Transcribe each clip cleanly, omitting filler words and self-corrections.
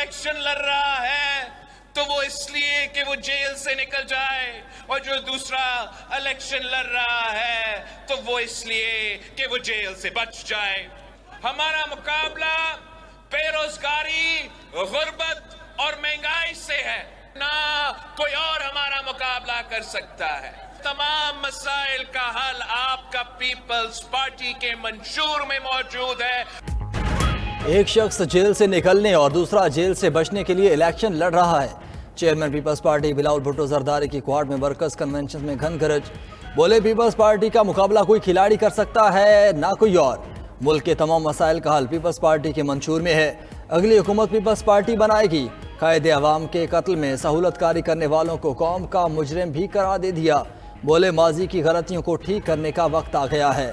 Election लड़ रहा है तो वो इसलिए कि वो जेल से निकल जाए, और जो दूसरा इलेक्शन लड़ रहा है तो वो इसलिए कि वो जेल से बच जाए। हमारा मुकाबला बेरोजगारी, गुर्बत और महंगाई से है, ना कोई और हमारा मुकाबला कर सकता है। तमाम मसाइल का हल आपका पीपल्स पार्टी के मंशूर में मौजूद है। एक शख्स जेल से निकलने और दूसरा जेल से बचने के लिए इलेक्शन लड़ रहा है। चेयरमैन पीपल्स पार्टी बिलावल भुट्टो जरदारी की क्वाड में वर्कर्स कन्वेंशन में घन गरज। बोले, पीपल्स पार्टी का मुकाबला कोई खिलाड़ी कर सकता है, ना कोई और। मुल्क के तमाम मसाइल का हल पीपल्स पार्टी के मंशूर में है। अगली हुकूमत पीपल्स पार्टी बनाएगी। कायदे अवाम के कत्ल में सहूलतकारी करने वालों को कौम का मुजरिम भी करार दे दिया। बोले, माजी की गलतियों को ठीक करने का वक्त आ गया है।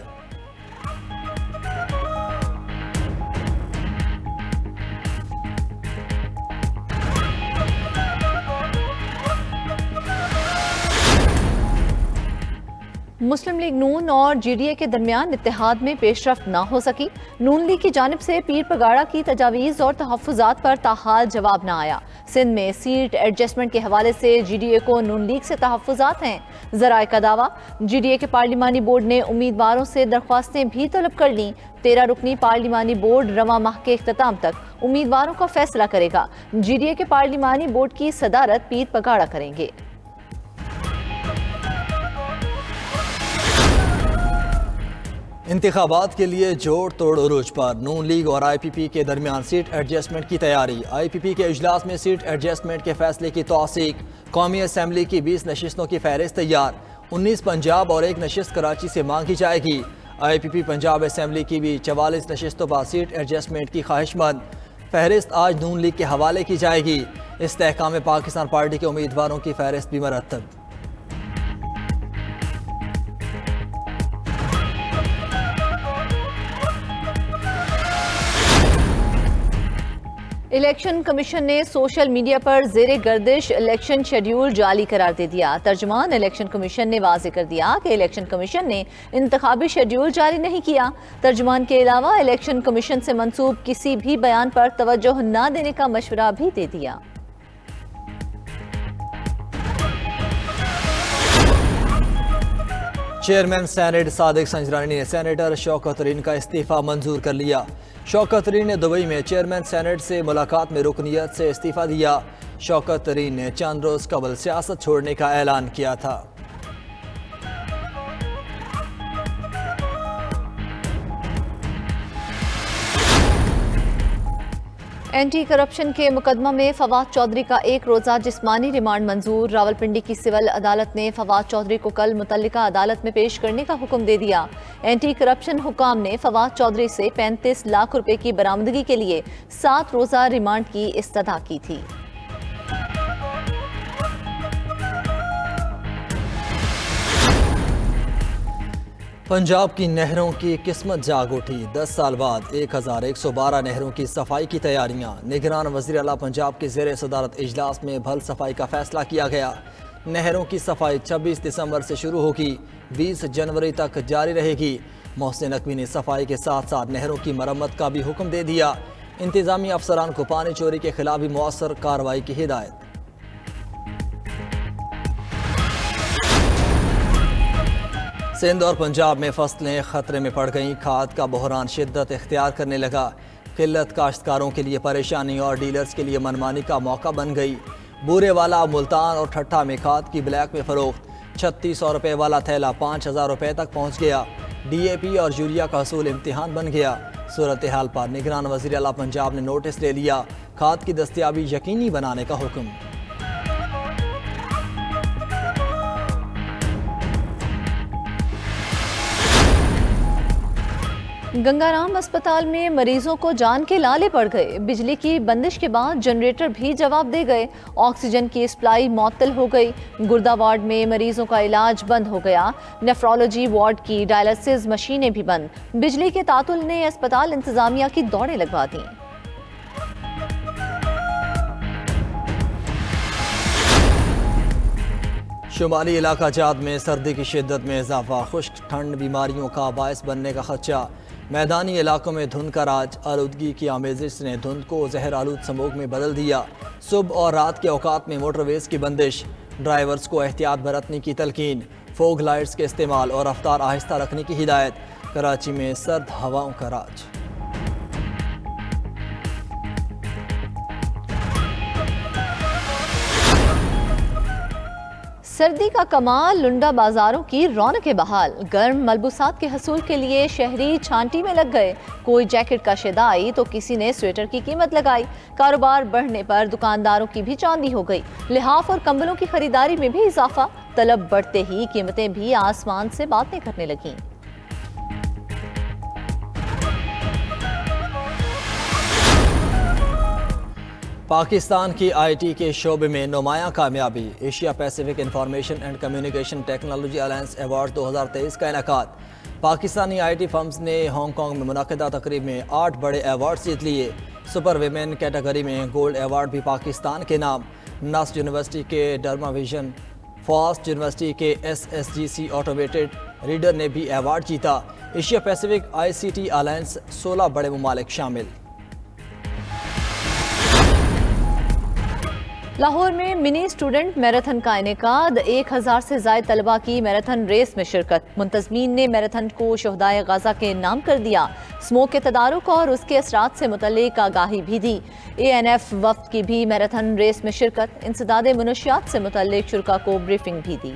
मुस्लिम लीग नून और जीडीए के दरमियान इत्तेहाद में पेशरफ्त न हो सकी। नून लीग की जानिब से पीर पगाड़ा की तजावीज़ और तहफ़्फ़ुज़ात पर ताहाल जवाब न आया। सिंध में सीट एडजस्टमेंट के हवाले से जीडीए को नून लीग से तहफ़्फ़ुज़ात हैं। ज़राए का दावा, जीडीए के पार्लिमानी बोर्ड ने उम्मीदवारों से दरख्वास्तें भी तलब कर लीं। 13 रुकनी पार्लिमानी बोर्ड रवां माह के इख्तिताम तक उम्मीदवारों का फैसला करेगा। जीडीए के पार्लिमानी बोर्ड की सदारत पीर पगाड़ा करेंगे। इंतखाबात के लिए जोड़ तोड़ उरूज पर। नून लीग और IPP के दरमियान सीट एडजस्टमेंट की तैयारी। IPP के इजलास में सीट एडजस्टमेंट के फैसले की तौसीक। कौमी असम्बली की 20 नशिस्तों की फहरिस्त तैयार। 19 पंजाब और 1 नशिस्त कराची से मांगी जाएगी। IPP पंजाब असम्बली की भी 44 नशिस्तों पर सीट एडजस्टमेंट की ख्वाहिशमंद। फहरिस्त आज नून लीग के हवाले की जाएगी। इस्तेहकाम पाकिस्तान पार्टी के उम्मीदवारों की फहरिस्त भी मरतब। इलेक्शन कमीशन ने सोशल मीडिया पर ज़ेरे गर्दिश इलेक्शन शेड्यूल जाली करार दे दिया। तर्जुमान इलेक्शन कमीशन ने वाज़ेह कर दिया कि इलेक्शन कमीशन ने इंतखाबी शेड्यूल जारी नहीं किया। तर्जुमान के अलावा इलेक्शन कमीशन से मंसूब किसी भी बयान पर तवज्जो न देने का मशवरा भी दे दिया। चेयरमैन सेनेट सादिक संजरानी ने सेनेटर शौकत तरीन का इस्तीफा मंजूर कर लिया। शौकत तरीन ने दुबई में चेयरमैन सेनेट से मुलाकात में रुकनियत से इस्तीफा दिया। शौकत तरीन ने चंद रोज कबल सियासत छोड़ने का ऐलान किया था। एंटी करप्शन के मुकदमा में फवाद चौधरी का 1 रोज़ा जिस्मानी रिमांड मंजूर। रावलपिंडी की सिविल अदालत ने फवाद चौधरी को कल मुतल्लिका अदालत में पेश करने का हुक्म दे दिया। एंटी करप्शन हुकाम ने फवाद चौधरी से 35 लाख रुपए की बरामदगी के लिए 7 रोज़ा रिमांड की इस्तदा की थी। पंजाब की नहरों की किस्मत जाग उठी। 10 साल बाद 1112 नहरों की सफाई की तैयारियां। निगरान वज़ीर आला पंजाब के ज़ेरे सदारत इजलास में भल सफाई का फैसला किया गया। नहरों की सफाई 26 दिसंबर से शुरू होगी, 20 जनवरी तक जारी रहेगी। मोहसिन नकवी ने सफाई के साथ साथ नहरों की मरम्मत का भी हुक्म दे दिया। इंतजामी अफसरान को पानी चोरी के खिलाफ भी मौसर कार्रवाई की हिदायत। सिंध और पंजाब में फसलें खतरे में पड़ गईं। खाद का बहरान शिद्दत इख्तियार करने लगा। किल्लत काश्तकारों के लिए परेशानी और डीलर्स के लिए मनमानी का मौका बन गई। बूरेवाला, मुल्तान और ठट्ठा में खाद की ब्लैक में फरोख्त। 3600 रुपये वाला थैला 5000 रुपये तक पहुँच गया। DAP और यूरिया का हसूल इम्तिहान बन गया। सूरत हाल पर निगरान वज़ीर आला पंजाब ने नोटिस ले लिया। खाद की दस्तियाबी यकीनी बनाने का हुक्म। गंगाराम अस्पताल में मरीजों को जान के लाले पड़ गए। बिजली की बंदिश के बाद जनरेटर भी जवाब दे गए। ऑक्सीजन की सप्लाई मुअत्तल हो गई। गुर्दा वार्ड में मरीजों का इलाज बंद हो गया। नेफ्रोलॉजी वार्ड की डायलिसिस मशीनें भी बंद। बिजली के तातुल ने अस्पताल इंतजामिया की दौड़ें लगवा दी। शुमाली इलाका जात में सर्दी की शिद्दत में इजाफा। खुश्क ठंड बीमारियों का बायस बनने का खदशा। मैदानी इलाकों में धुंध का राज, आलूदगी की आमेजिश ने धुंध को जहर आलूद स्मोग में बदल दिया। सुबह और रात के औकात में मोटरवेज की बंदिश, ड्राइवर्स को एहतियात बरतने की तलकीन, फोग लाइट्स के इस्तेमाल और रफ्तार आहिस्ता रखने की हिदायत। कराची में सर्द हवाओं का राज। सर्दी का कमाल, लुंडा बाजारों की रौनकें बहाल। गर्म मलबूसात के हसूल के लिए शहरी छांटी में लग गए। कोई जैकेट का शिदाई तो किसी ने स्वेटर की कीमत लगाई। कारोबार बढ़ने पर दुकानदारों की भी चांदी हो गई। लिहाफ और कंबलों की खरीदारी में भी इजाफा। तलब बढ़ते ही कीमतें भी आसमान से बातें करने लगीं। पाकिस्तान की आईटी के शोबे में नुमायां कामयाबी। Asia Pacific information and communication technology alliance award 2023 का इनेकाद। पाकिस्तानी आईटी फर्म्स ने हांगकांग में मुनक़िदा तकरीब में 8 बड़े अवार्ड जीत लिए। सुपर विमेन कैटेगरी में गोल्ड अवार्ड भी पाकिस्तान के नाम। नस्ट यूनिवर्सिटी के डर्मा विजन, फास्ट यूनिवर्सिटी के SSGC ऑटोमेटेड रीडर ने भी अवार्ड जीता। एशिया पैसिफिक ICT अलायंस 16 बड़े ममालिक शामिल। लाहौर में मिनी स्टूडेंट मैराथन का इनेकाद। 1000 से ज़ायद तलबा की मैराथन रेस में शिरकत। मुंतज़मीन ने मैराथन को शहदाए गाज़ा के नाम कर दिया। स्मोक के तदारुक और उसके असरात से मुतल्लिक आगाही भी दी। ANF वफ्द की भी मैराथन रेस में शिरकत। इंसदादे मुनशियात से मुतल्लिक शुरा को ब्रीफिंग भी दी।